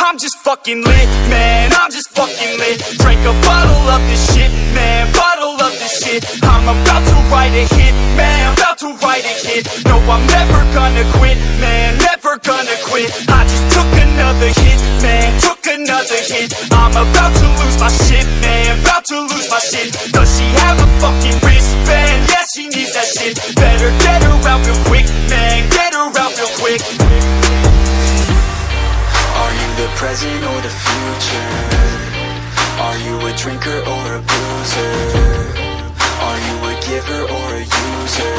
I'm just fucking lit, man, I'm just fucking lit. Drink a bottle of this shit, man, bottle of this shit. I'm about to write a hit, man, about to write a hit. No, I'm never gonna quit, man, never gonna quit. I just took another hit, man, took another hit. I'm about to lose my shit, man, about to lose my shit. Does she have a fucking wristband? Yeah, she needs that shit. Better get her out real quick, man, get her out real quick. Are you the present or the future? Are you a drinker or a boozer? Are you a giver or a user?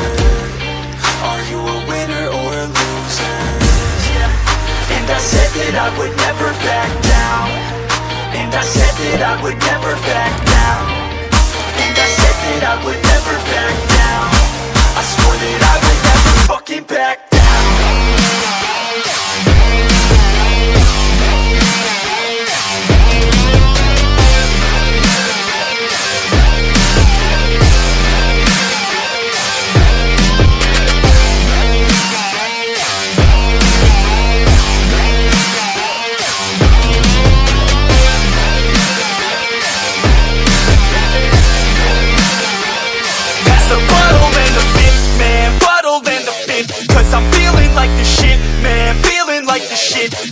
Are you a winner or a loser? And I said that I would never back down. And I said that I would never back down. And I said that I would never back down. I swore that I would never fucking back down.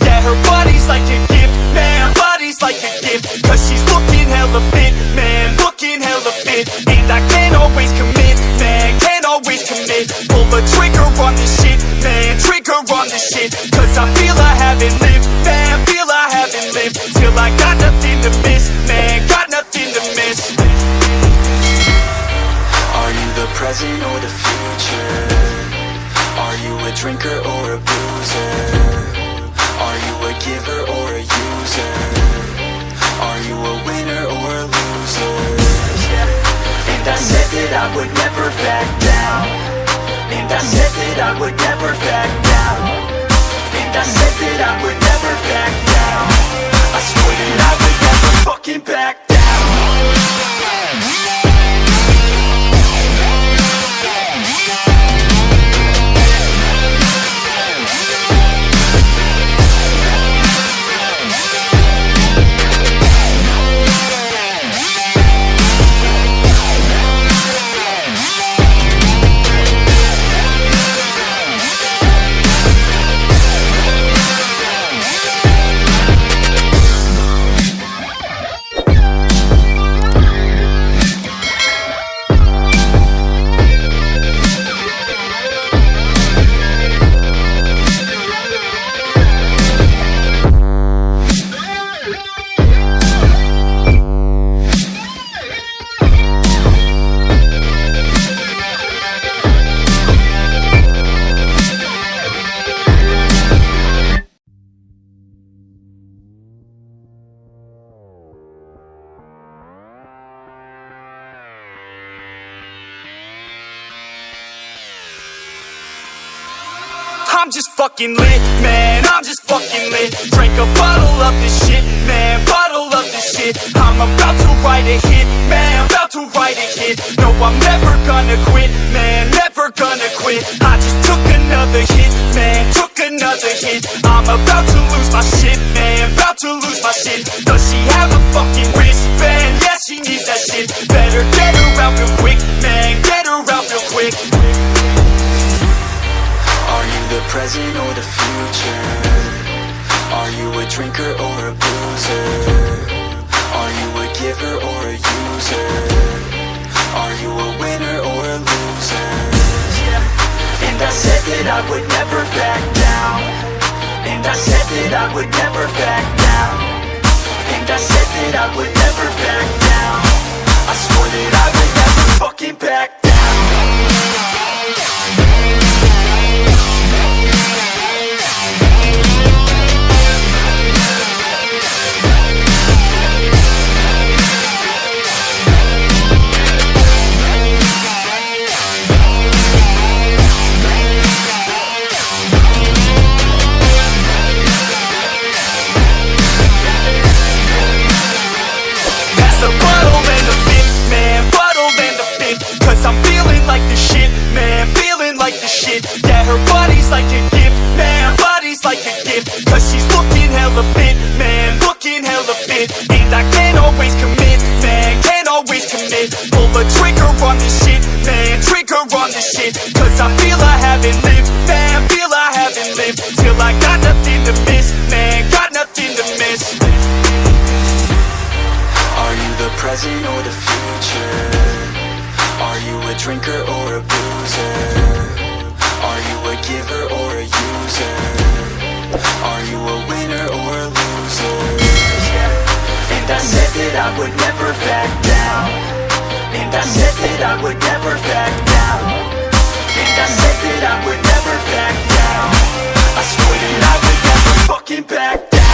Yeah, her body's like a gift, man, body's like a gift. Cause she's looking hella fit, man, looking hella fit. And I can't always commit, man, can't always commit. Pull the trigger on this shit, man, trigger on this shit. Cause I feel I haven't lived, man, feel I haven't lived. Till I got nothing to miss, man, got nothing to miss. Are you the present or the future? Are you a drinker or a boozer? Are you a giver or a user? Are you a winner or a loser? And I said that I would never back down. And I said that I would never back down. And I said that I would never back down. I swore that I would never fucking back down. I'm just fucking lit, man, I'm just fucking lit. Drink a bottle of this shit, man, bottle of this shit. I'm about to write a hit, man, about to write a hit. No, I'm never gonna quit, man, never gonna quit. I just took another hit, man, took another hit. I'm about to lose my shit, man, about to lose my shit. Does she have a fucking wristband? Yeah, she needs that shit. Better get her out real quick, man, get her out real quick. Are you the present or the future? Are you a drinker or a boozer? Are you a giver or a user? Are you a winner or a loser? And I said that I would never back down. And I said that I would never back down. And I said that I would never back down. I swore that I would never fucking back down. Yeah, her body's like a gift, man, body's like a gift. Cause she's looking hella fit, man. shit, and I can't always commit, man, can't always commit. Pull the trigger on this shit, man, trigger on this shit. Cause I feel I haven't lived, man, feel I haven't lived. Till I got nothing to miss, man, got nothing to miss. Are you the present or the future? Are you a drinker or a boozer? Are you a giver or a user? Are you a winner or a loser? Yeah. And I said that I would never back down. And I said that I would never back down. And I said that I would never back down. I swore that I would never fucking back down.